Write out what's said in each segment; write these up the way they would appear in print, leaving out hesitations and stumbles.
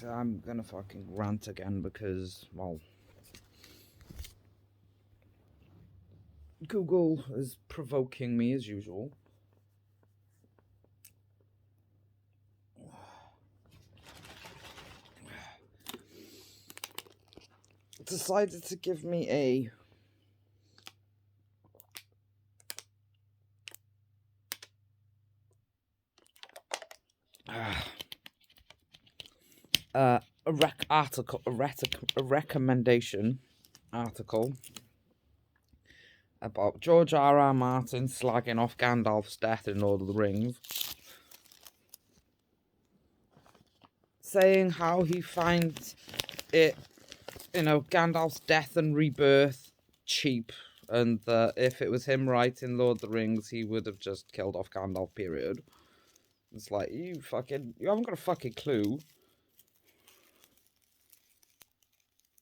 I'm gonna fucking rant again because, well, Google is provoking me as usual. Decided to give me a recommendation article about George R.R. Martin slagging off Gandalf's death in Lord of the Rings, saying how he finds it, Gandalf's death and rebirth cheap, and that if it was him writing Lord of the Rings, he would have just killed off Gandalf, period. It's like, you haven't got a fucking clue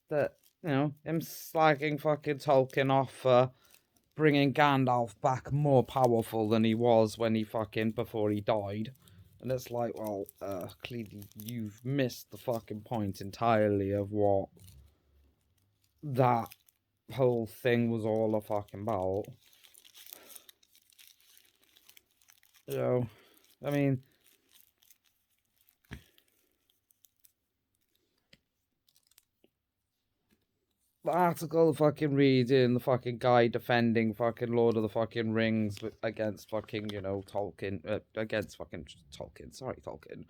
that, him slagging fucking Tolkien off for bringing Gandalf back more powerful than he was when he before he died. And it's like, well, clearly you've missed the fucking point entirely of what that whole thing was all about. I mean, the article fucking reading, the fucking guy defending fucking Lord of the fucking Rings against fucking, Tolkien, against fucking Tolkien,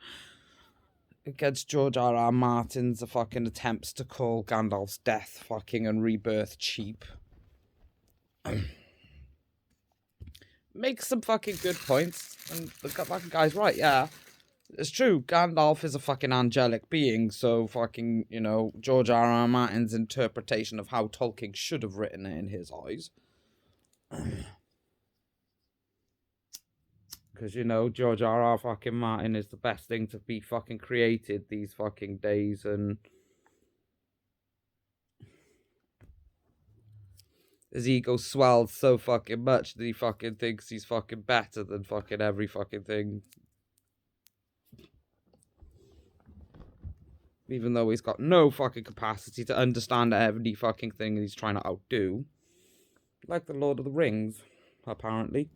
against George R.R. Martin's fucking attempts to call Gandalf's death fucking and rebirth cheap. Makes some fucking good points, and the fucking guy's right, yeah. It's true, Gandalf is a fucking angelic being, so fucking, George R.R. Martin's interpretation of how Tolkien should have written it in his eyes. Because, George R.R. fucking Martin is the best thing to be fucking created these fucking days, and his ego swelled so fucking much that he fucking thinks he's fucking better than fucking every fucking thing. Even though he's got no fucking capacity to understand every fucking thing he's trying to outdo. Like the Lord of the Rings, apparently.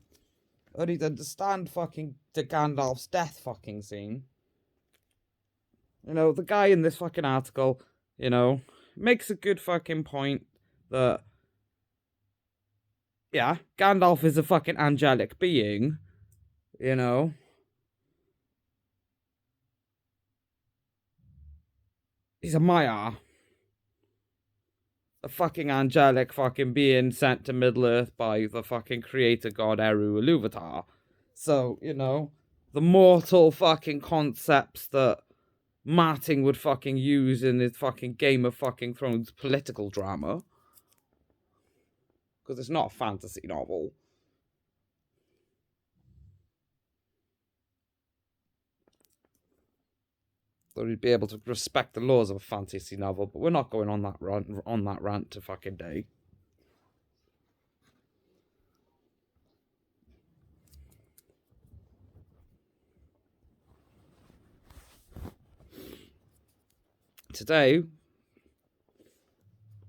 Only to understand fucking the Gandalf's death fucking scene. The guy in this fucking article, makes a good fucking point that, yeah, Gandalf is a fucking angelic being, He's a Maiar. A fucking angelic fucking being sent to Middle-earth by the fucking creator god Eru Ilúvatar. So, the mortal fucking concepts that Martin would fucking use in his fucking Game of fucking Thrones political drama. Because it's not a fantasy novel. So we'd be able to respect the laws of a fantasy novel, but we're not going on that rant to fucking day. Today,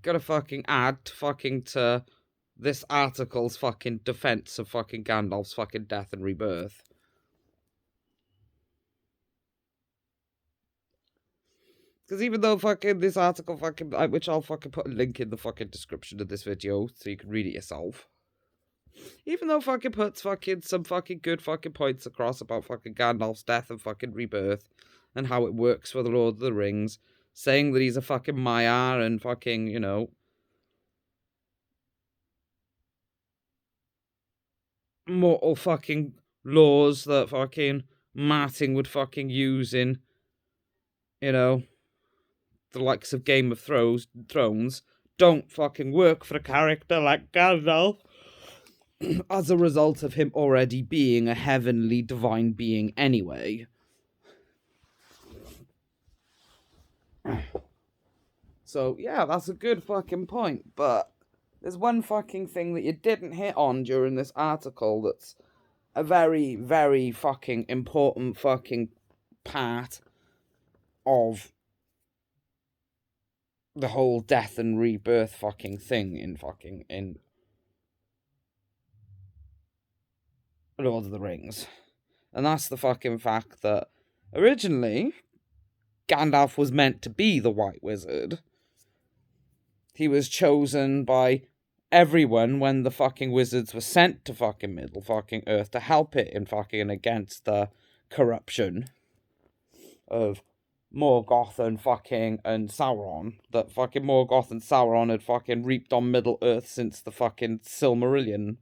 gotta fucking add fucking to this article's fucking defense of fucking Gandalf's fucking death and rebirth. Because even though fucking this article fucking, which I'll fucking put a link in the fucking description of this video so you can read it yourself. Even though fucking puts fucking some fucking good fucking points across about fucking Gandalf's death and fucking rebirth and how it works for the Lord of the Rings, saying that he's a fucking Maiar and fucking, mortal fucking laws that fucking Martin would fucking use in, the likes of Game of Thrones don't fucking work for a character like Gandalf as a result of him already being a heavenly divine being anyway. So, yeah, that's a good fucking point, but there's one fucking thing that you didn't hit on during this article that's a very, very fucking important fucking part of the whole death and rebirth fucking thing in Lord of the Rings. And that's the fucking fact that originally Gandalf was meant to be the White Wizard. He was chosen by everyone when the fucking wizards were sent to fucking Middle fucking Earth to help it in fucking against the corruption of Morgoth and Sauron. That fucking Morgoth and Sauron had fucking reaped on Middle Earth since the fucking Silmarillion.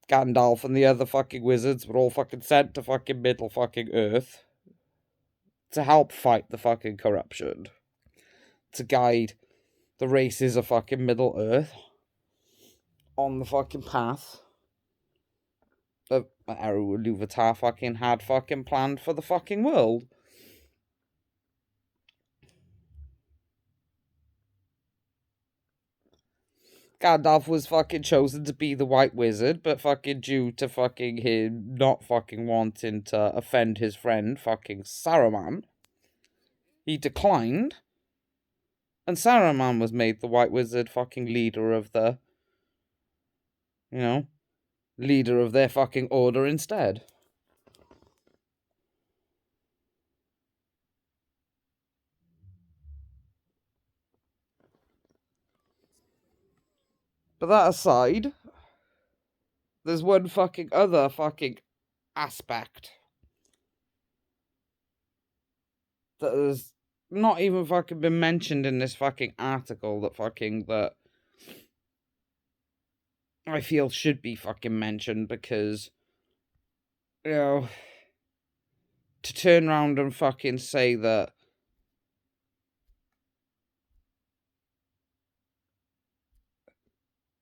Gandalf and the other fucking wizards were all fucking sent to fucking Middle fucking Earth to help fight the fucking corruption. To guide the races of fucking Middle Earth on the fucking path that Eru Ilúvatar fucking had fucking planned for the fucking world. Gandalf was fucking chosen to be the White Wizard, but fucking due to fucking him not fucking wanting to offend his friend fucking Saruman, he declined. And Saruman was made the White Wizard fucking leader of the, leader of their fucking order instead. But that aside, there's one fucking other fucking aspect that has not even fucking been mentioned in this fucking article that I feel should be fucking mentioned, because, to turn around and fucking say that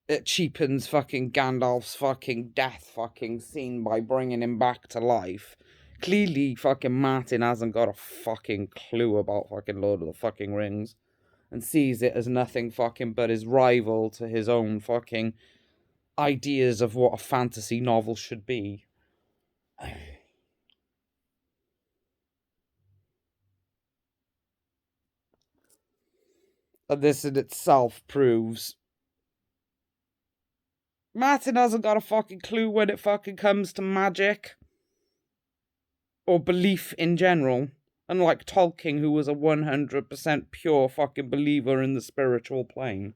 it cheapens fucking Gandalf's fucking death fucking scene by bringing him back to life. Clearly fucking Martin hasn't got a fucking clue about fucking Lord of the fucking Rings and sees it as nothing fucking but his rival to his own fucking ideas of what a fantasy novel should be. And this in itself proves Martin hasn't got a fucking clue when it fucking comes to magic or belief in general. Unlike Tolkien, who was a 100% pure fucking believer in the spiritual plane.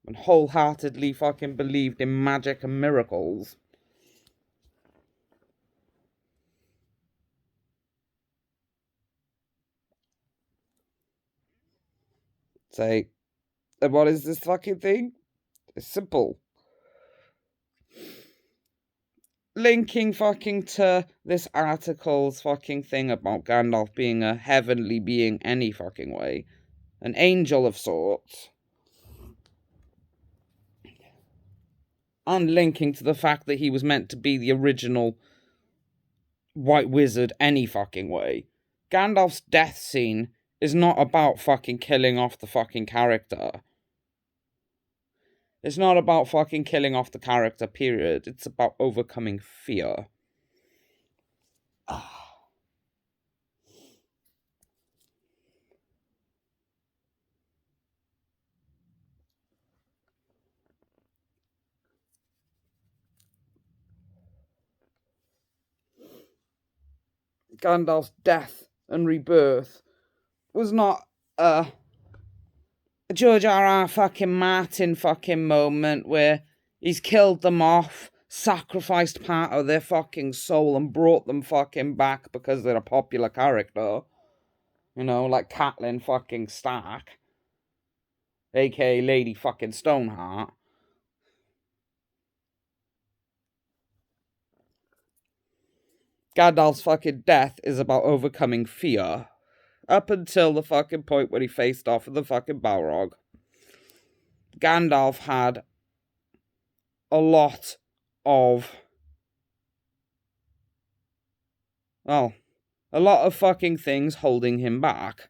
And wholeheartedly fucking believed in magic and miracles. Say, what is this fucking thing? It's simple. Linking fucking to this article's fucking thing about Gandalf being a heavenly being any fucking way. An angel of sorts. And linking to the fact that he was meant to be the original White Wizard any fucking way. Gandalf's death scene is not about fucking killing off the fucking character. It's not about fucking killing off the character, period. It's about overcoming fear. Gandalf's death and rebirth was not a George R.R. fucking Martin fucking moment where he's killed them off, sacrificed part of their fucking soul and brought them fucking back because they're a popular character. Like Catelyn fucking Stark, aka Lady fucking Stoneheart. Gandalf's fucking death is about overcoming fear. Up until the fucking point where he faced off with the fucking Balrog. Gandalf had a lot of fucking things holding him back.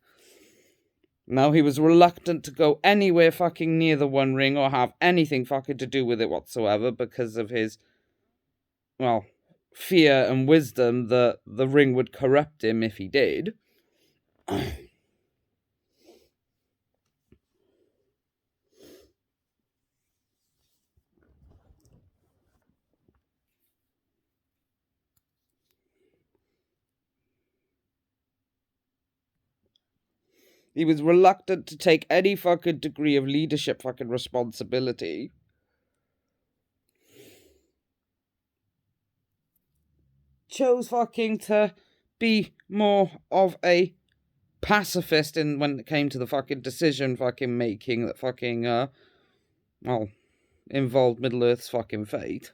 No, he was reluctant to go anywhere fucking near the One Ring or have anything fucking to do with it whatsoever because of his, well, fear and wisdom that the ring would corrupt him if he did. He was reluctant to take any fucking degree of leadership fucking responsibility. Chose fucking to be more of a pacifist when it came to the fucking decision fucking making that fucking, well, involved Middle-earth's fucking fate.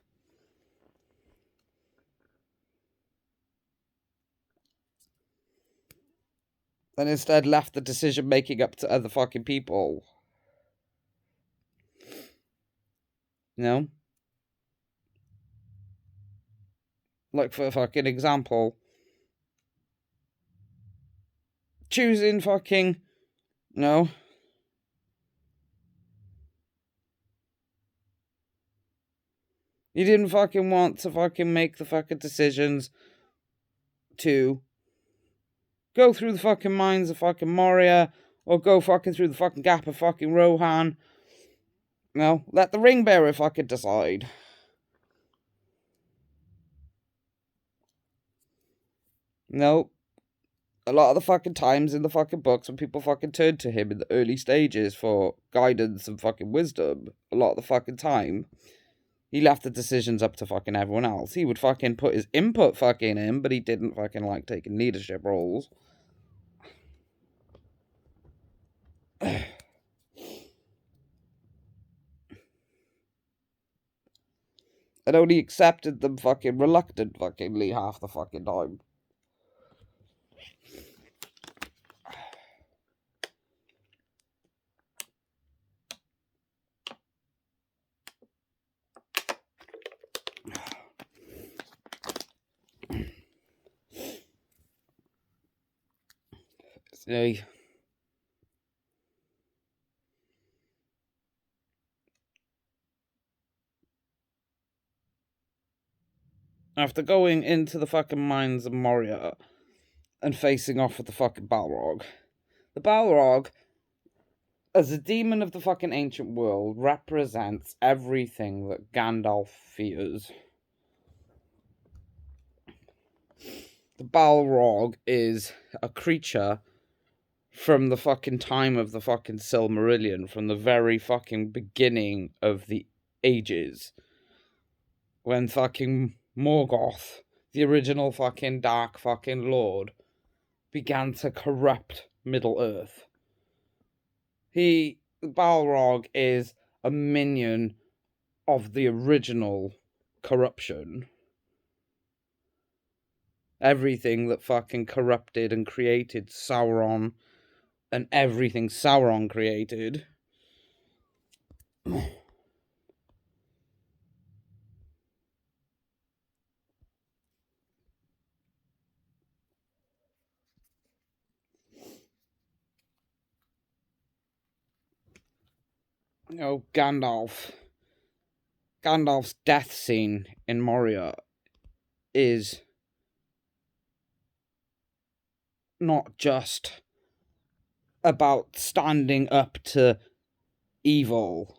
And instead left the decision making up to other fucking people. You know? Like, for fucking example, choosing fucking, no. You didn't fucking want to fucking make the fucking decisions to go through the fucking mines of fucking Moria, or go fucking through the fucking gap of fucking Rohan. No, let the ring bearer fucking decide. No, a lot of the fucking times in the fucking books when people fucking turned to him in the early stages for guidance and fucking wisdom, a lot of the fucking time, he left the decisions up to fucking everyone else. He would fucking put his input fucking in, but he didn't fucking like taking leadership roles. And only accepted them fucking reluctant fuckingly half the fucking time. See, after going into the fucking mines of Moria and facing off with the fucking Balrog, the Balrog, as a demon of the fucking ancient world, represents everything that Gandalf fears. The Balrog is a creature from the fucking time of the fucking Silmarillion, from the very fucking beginning of the ages, when fucking Morgoth, the original fucking Dark fucking Lord, began to corrupt Middle-earth. Balrog is a minion of the original corruption. Everything that fucking corrupted and created Sauron, and everything Sauron created. You know, Gandalf's death scene in Moria is not just about standing up to evil.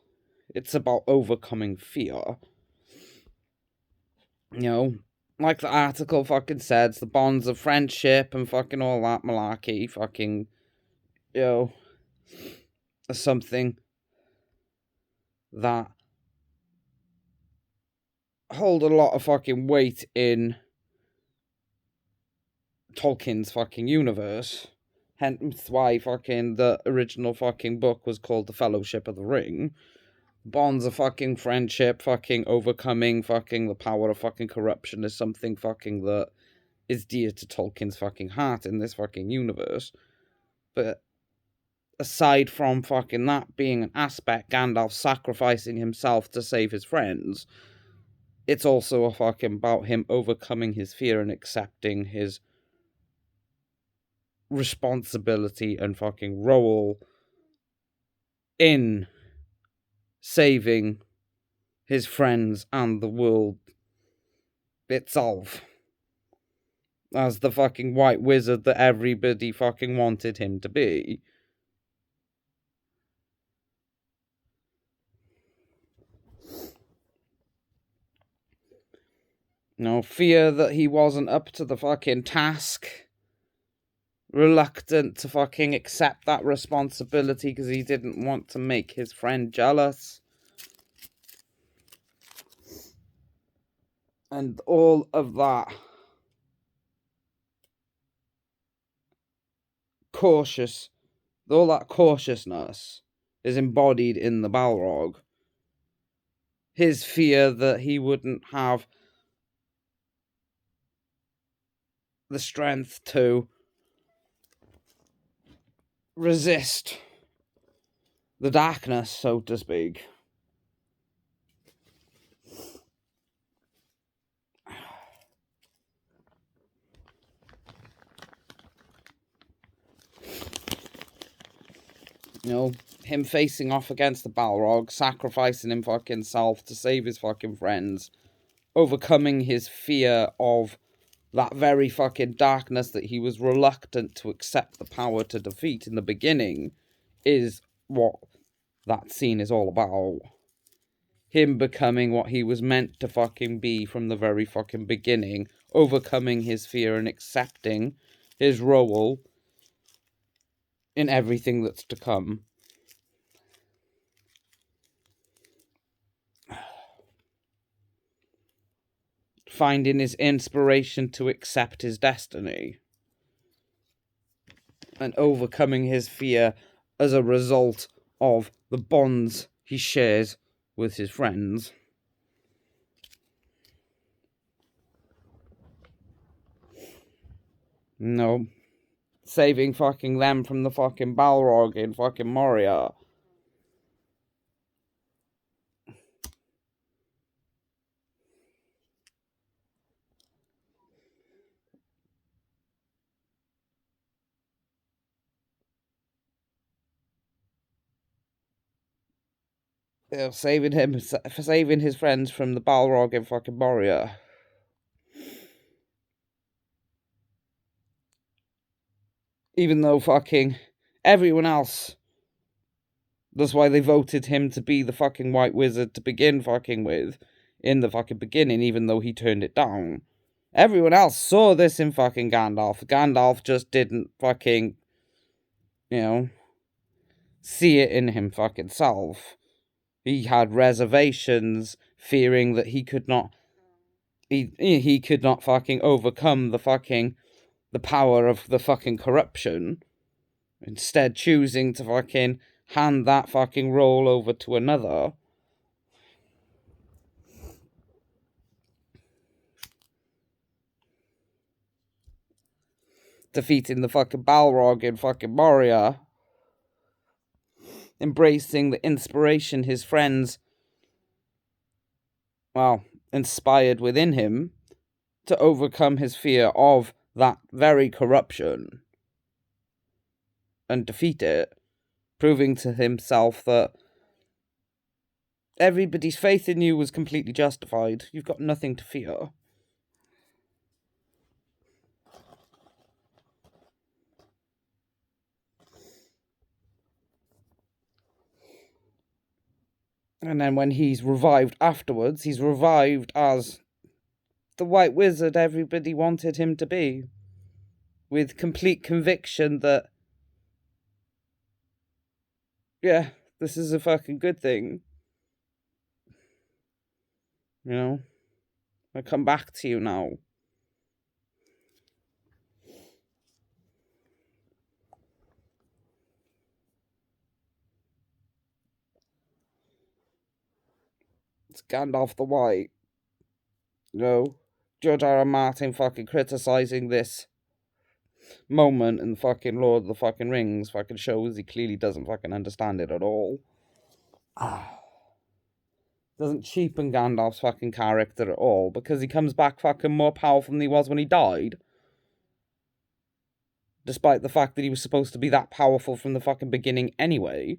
It's about overcoming fear. You know, like the article fucking says, the bonds of friendship and fucking all that malarkey fucking, you know, are something that hold a lot of fucking weight in Tolkien's fucking universe. Hence why fucking the original fucking book was called The Fellowship of the Ring. Bonds of fucking friendship, fucking overcoming fucking the power of fucking corruption is something fucking that is dear to Tolkien's fucking heart in this fucking universe. But aside from fucking that being an aspect, Gandalf sacrificing himself to save his friends, it's also a fucking about him overcoming his fear and accepting his responsibility and fucking role in saving his friends and the world itself as the fucking white wizard that everybody fucking wanted him to be. No fear that he wasn't up to the fucking task. Reluctant to fucking accept that responsibility because he didn't want to make his friend jealous. And all of that cautiousness is embodied in the Balrog. His fear that he wouldn't have the strength to resist the darkness, so to speak. You know, him facing off against the Balrog, sacrificing him fucking self to save his fucking friends, overcoming his fear of that very fucking darkness that he was reluctant to accept the power to defeat in the beginning, is what that scene is all about. Him becoming what he was meant to fucking be from the very fucking beginning, overcoming his fear and accepting his role in everything that's to come. Finding his inspiration to accept his destiny. And overcoming his fear as a result of the bonds he shares with his friends. No. Saving fucking them from the fucking Balrog in fucking Moria. Saving his friends from the Balrog in fucking Moria. Even though fucking everyone else, that's why they voted him to be the fucking White Wizard to begin fucking with in the fucking beginning, even though he turned it down. Everyone else saw this in fucking Gandalf. Gandalf just didn't fucking, see it in him fucking self. He had reservations, fearing that he could not fucking overcome the power of the fucking corruption. Instead choosing to fucking hand that fucking role over to another. Defeating the fucking Balrog in fucking Moria. Embracing the inspiration his friends, inspired within him to overcome his fear of that very corruption and defeat it, proving to himself that everybody's faith in you was completely justified. You've got nothing to fear. And then when he's revived afterwards, he's revived as the White Wizard everybody wanted him to be. With complete conviction that, yeah, this is a fucking good thing. I come back to you now. It's Gandalf the White. George R. R. Martin fucking criticising this moment in fucking Lord of the fucking Rings fucking shows he clearly doesn't fucking understand it at all. Doesn't cheapen Gandalf's fucking character at all, because he comes back fucking more powerful than he was when he died. Despite the fact that he was supposed to be that powerful from the fucking beginning anyway.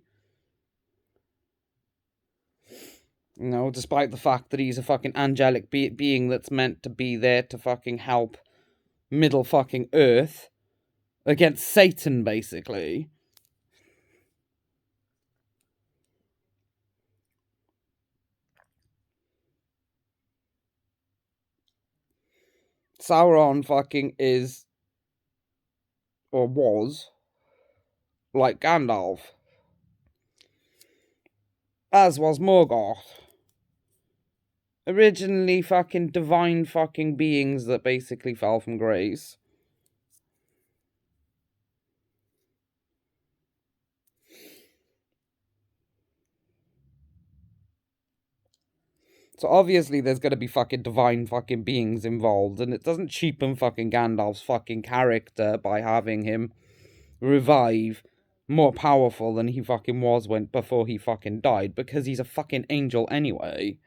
You know, despite the fact that he's a fucking angelic being that's meant to be there to fucking help Middle fucking Earth against Satan, basically. Sauron fucking is, or was, like Gandalf. As was Morgoth. Originally fucking divine fucking beings that basically fell from grace. So obviously there's gonna be fucking divine fucking beings involved, and it doesn't cheapen fucking Gandalf's fucking character by having him revive more powerful than he fucking was before he fucking died, because he's a fucking angel anyway.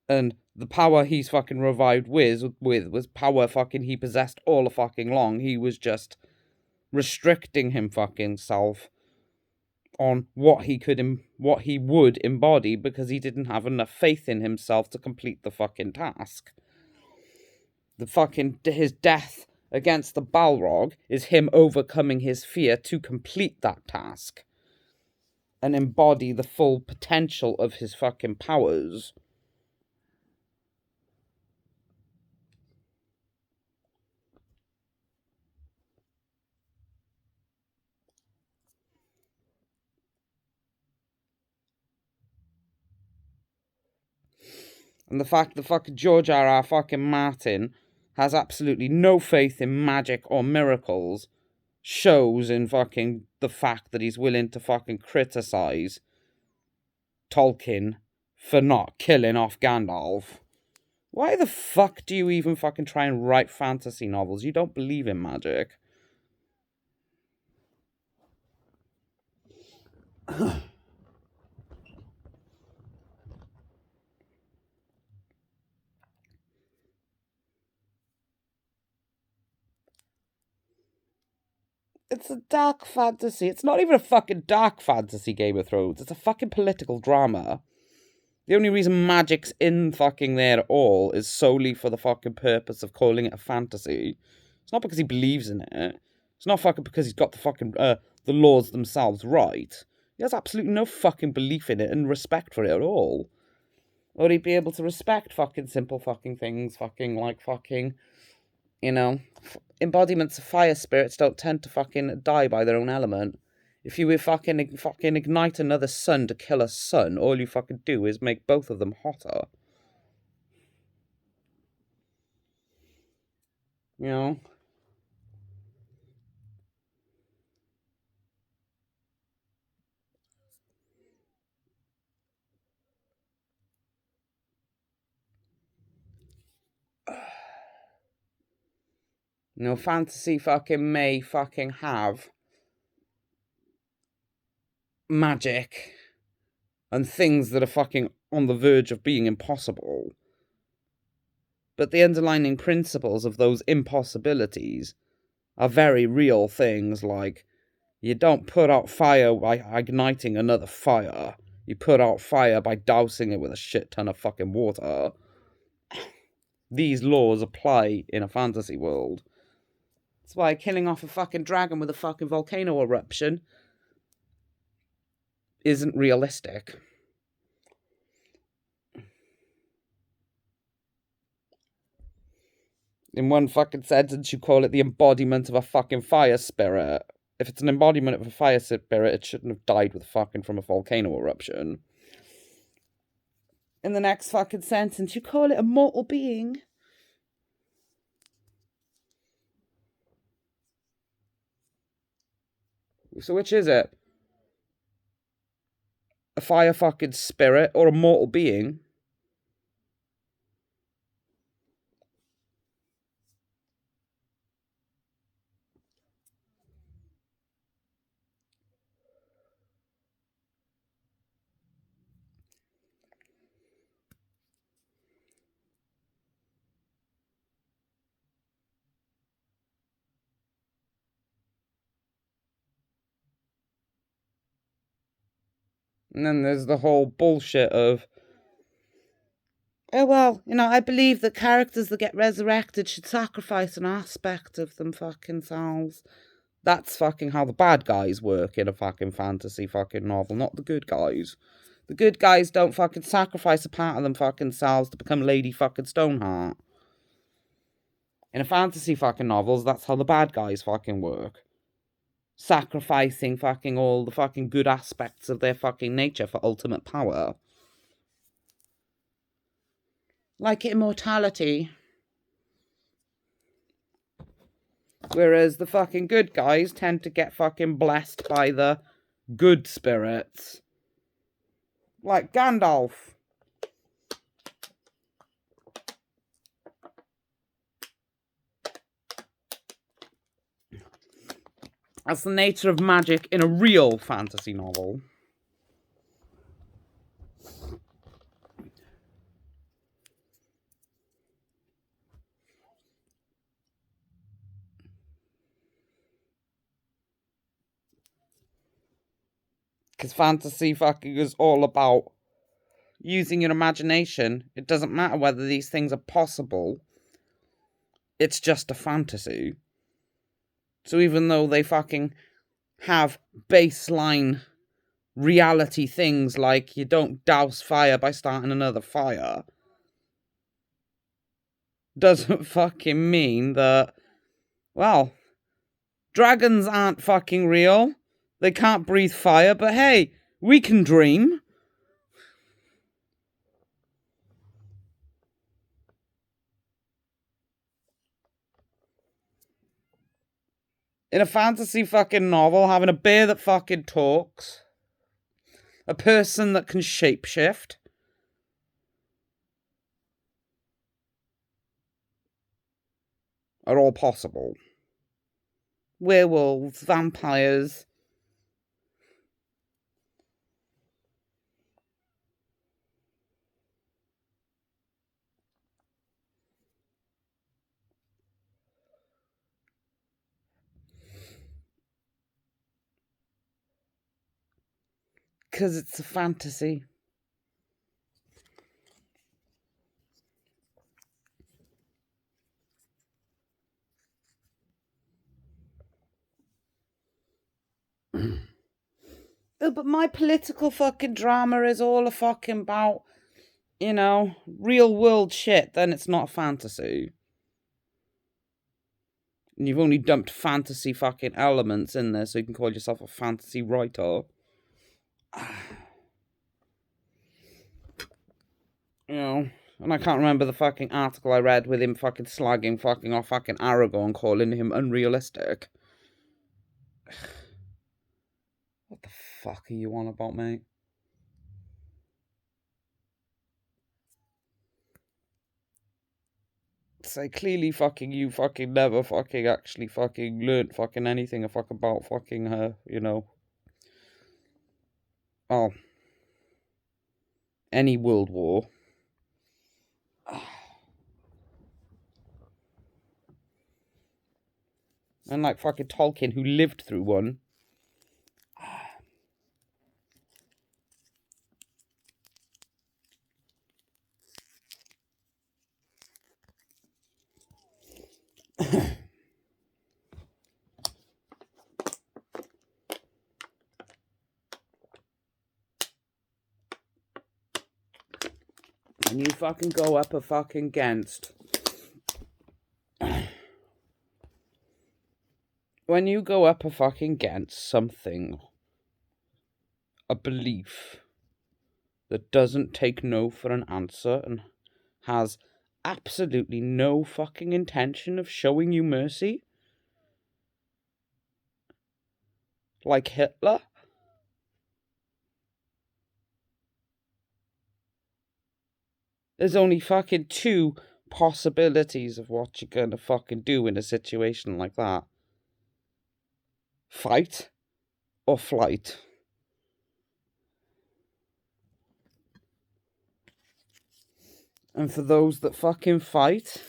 And the power he's fucking revived with was power fucking he possessed all the fucking long. He was just restricting him fucking self on what he would embody, because he didn't have enough faith in himself to complete the fucking task. His death against the Balrog is him overcoming his fear to complete that task and embody the full potential of his fucking powers. And the fact that fucking George R.R. fucking Martin has absolutely no faith in magic or miracles shows in fucking the fact that he's willing to fucking criticize Tolkien for not killing off Gandalf. Why the fuck do you even fucking try and write fantasy novels? You don't believe in magic. It's a dark fantasy. It's not even a fucking dark fantasy, Game of Thrones. It's a fucking political drama. The only reason magic's in fucking there at all is solely for the fucking purpose of calling it a fantasy. It's not because he believes in it. It's not fucking because he's got the fucking, the laws themselves right. He has absolutely no fucking belief in it and respect for it at all. Or he'd be able to respect fucking simple fucking things, fucking like fucking, you know, embodiments of fire spirits don't tend to fucking die by their own element. If you fucking ignite another sun to kill a sun, all you fucking do is make both of them hotter. You know? You know, fantasy fucking may fucking have magic and things that are fucking on the verge of being impossible. But the underlying principles of those impossibilities are very real things, like you don't put out fire by igniting another fire. You put out fire by dousing it with a shit ton of fucking water. These laws apply in a fantasy world. That's why killing off a fucking dragon with a fucking volcano eruption isn't realistic. In one fucking sentence, you call it the embodiment of a fucking fire spirit. If it's an embodiment of a fire spirit, it shouldn't have died from a volcano eruption. In the next fucking sentence, you call it a mortal being. So which is it? A fire fucking spirit or a mortal being? And then there's the whole bullshit of, oh, well, I believe that characters that get resurrected should sacrifice an aspect of them fucking selves. That's fucking how the bad guys work in a fucking fantasy fucking novel, not the good guys. The good guys don't fucking sacrifice a part of them fucking selves to become Lady fucking Stoneheart. In a fantasy fucking novels, that's how the bad guys fucking work. Sacrificing fucking all the fucking good aspects of their fucking nature for ultimate power. Like immortality. Whereas the fucking good guys tend to get fucking blessed by the good spirits. Like Gandalf. That's the nature of magic in a real fantasy novel. Because fantasy fucking is all about using your imagination. It doesn't matter whether these things are possible. It's just a fantasy. So even though they fucking have baseline reality things like you don't douse fire by starting another fire, doesn't fucking mean that, well, dragons aren't fucking real. They can't breathe fire, but hey, we can dream. In a fantasy fucking novel, having a bear that fucking talks, a person that can shapeshift, are all possible. Werewolves, vampires. Because it's a fantasy. Oh, but my political fucking drama is all a fucking about, real world shit. Then it's not a fantasy. And you've only dumped fantasy fucking elements in there so you can call yourself a fantasy writer. And I can't remember the fucking article I read with him fucking slagging fucking off fucking Aragorn, calling him unrealistic. What the fuck are you on about, mate? So clearly fucking you fucking never fucking actually fucking learnt fucking anything about fucking her, Oh. Any world war. And like fucking Tolkien, who lived through one. And you fucking go up a fucking against. When you go up a fucking against something, a belief that doesn't take no for an answer and has absolutely no fucking intention of showing you mercy, like Hitler, there's only fucking two possibilities of what you're gonna fucking do in a situation like that. Fight or flight. And for those that fucking fight,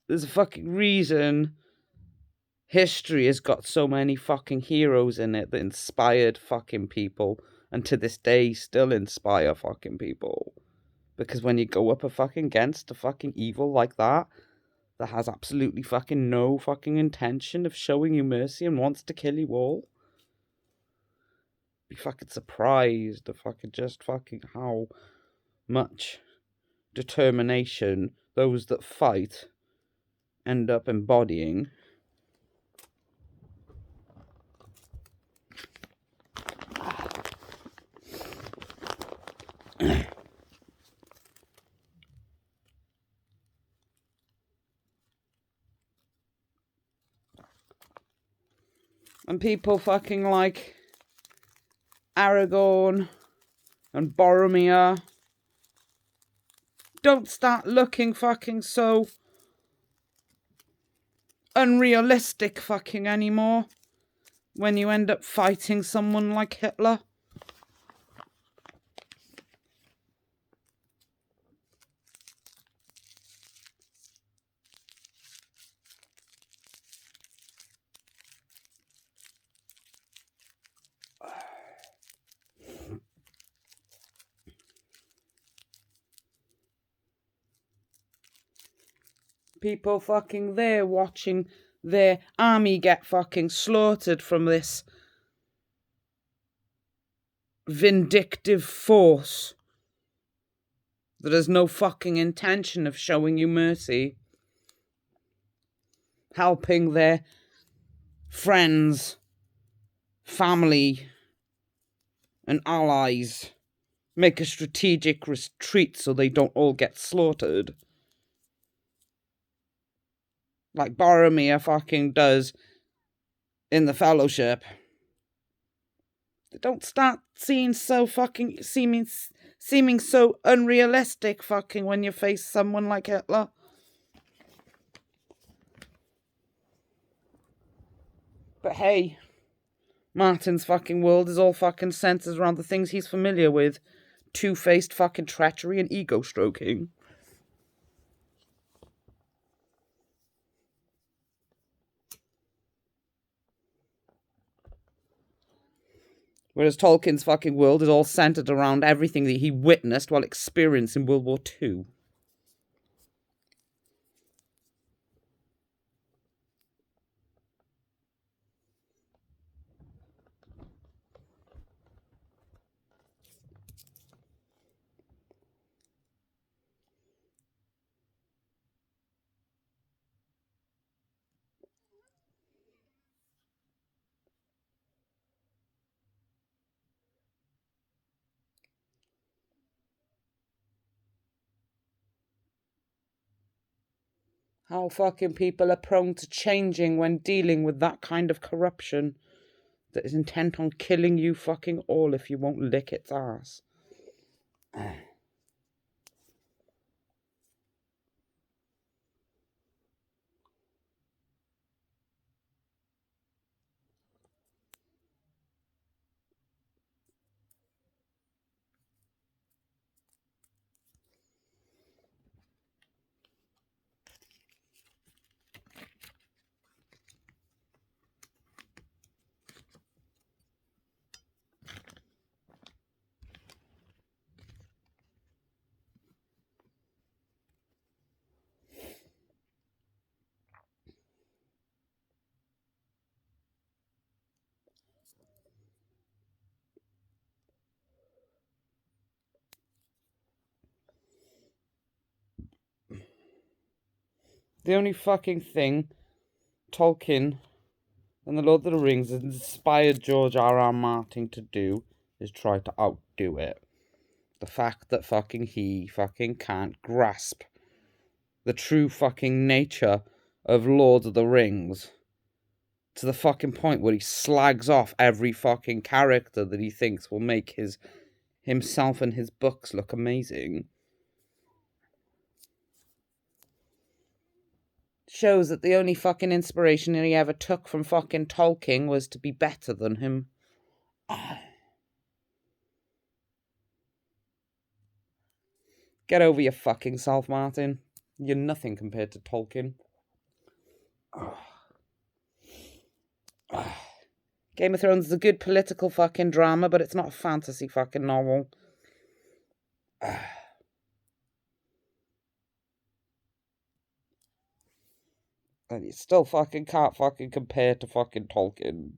there's a fucking reason history has got so many fucking heroes in it that inspired fucking people, and to this day still inspire fucking people. Because when you go up against a fucking evil like that has absolutely fucking no fucking intention of showing you mercy and wants to kill you all, be fucking surprised of fucking just fucking how much determination those that fight end up embodying. And people fucking like Aragorn and Boromir don't start looking fucking so unrealistic fucking anymore when you end up fighting someone like Hitler. People fucking there watching their army get fucking slaughtered from this vindictive force that has no fucking intention of showing you mercy, helping their friends, family, and allies make a strategic retreat so they don't all get slaughtered. Like Boromir fucking does in the Fellowship. They don't start seeming so unrealistic fucking when you face someone like Hitler. But hey, Martin's fucking world is all fucking centers around the things he's familiar with. Two-faced fucking treachery and ego stroking. Whereas Tolkien's fucking world is all centered around everything that he witnessed while experiencing World War II. How fucking people are prone to changing when dealing with that kind of corruption that is intent on killing you fucking all if you won't lick its ass. The only fucking thing Tolkien and the Lord of the Rings has inspired George R.R. Martin to do is try to outdo it. The fact that fucking he fucking can't grasp the true fucking nature of Lord of the Rings to the fucking point where he slags off every fucking character that he thinks will make himself and his books look amazing. Shows that the only fucking inspiration he ever took from fucking Tolkien was to be better than him. Get over your fucking self, Martin. You're nothing compared to Tolkien. Game of Thrones is a good political fucking drama, but it's not a fantasy fucking novel. And you still fucking can't fucking compare to fucking Tolkien.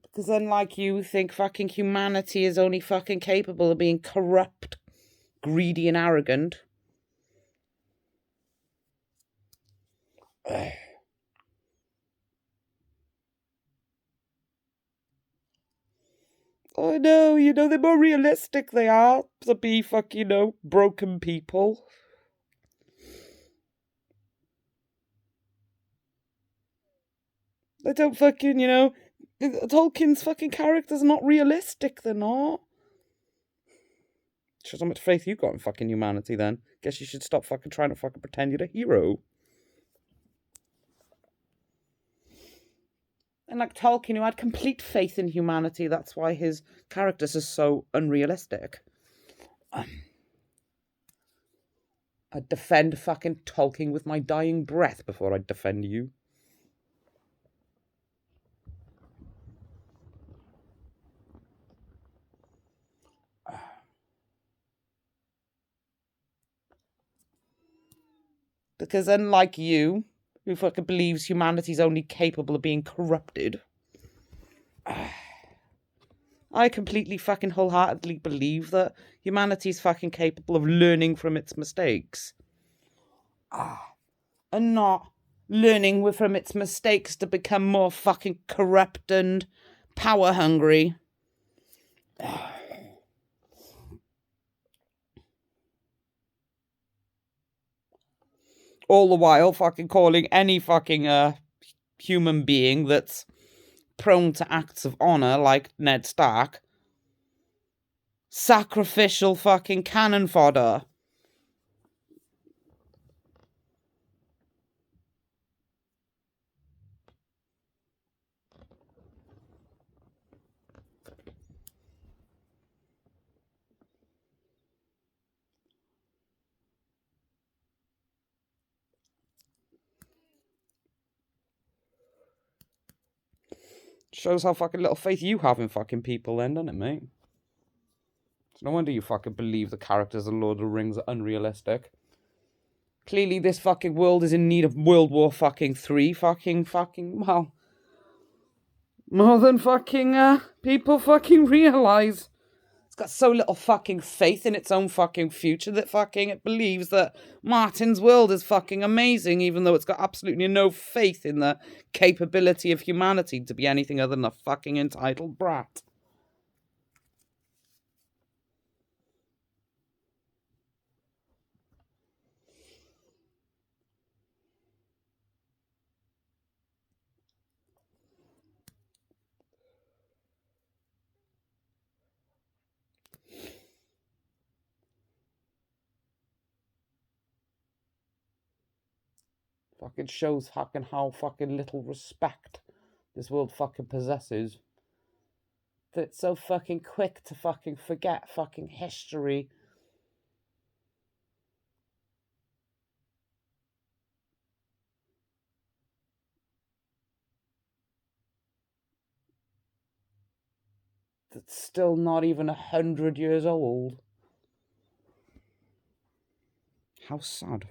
Because unlike you think fucking humanity is only fucking capable of being corrupt, greedy and arrogant. Oh no, they're more realistic they are to be fucking, broken people. They don't fucking, Tolkien's fucking characters are not realistic, they're not. Shows how much faith you got in fucking humanity then. Guess you should stop fucking trying to fucking pretend you're a hero. And like Tolkien, who had complete faith in humanity, that's why his characters are so unrealistic. I'd defend fucking Tolkien with my dying breath before I'd defend you. Because unlike you, who fucking believes humanity's only capable of being corrupted, I completely fucking wholeheartedly believe that humanity's fucking capable of learning from its mistakes. And not learning from its mistakes to become more fucking corrupt and power hungry. All the while fucking calling any fucking human being that's prone to acts of honour, like Ned Stark, sacrificial fucking cannon fodder. Shows how fucking little faith you have in fucking people then, doesn't it, mate? It's no wonder you fucking believe the characters of Lord of the Rings are unrealistic. Clearly this fucking world is in need of World War fucking 3 well, more than fucking people fucking realise. It's got so little fucking faith in its own fucking future that fucking it believes that Martin's world is fucking amazing, even though it's got absolutely no faith in the capability of humanity to be anything other than a fucking entitled brat. Fucking shows fucking how fucking little respect this world fucking possesses. That it's so fucking quick to fucking forget fucking history. That's still not even 100 years old. How sad.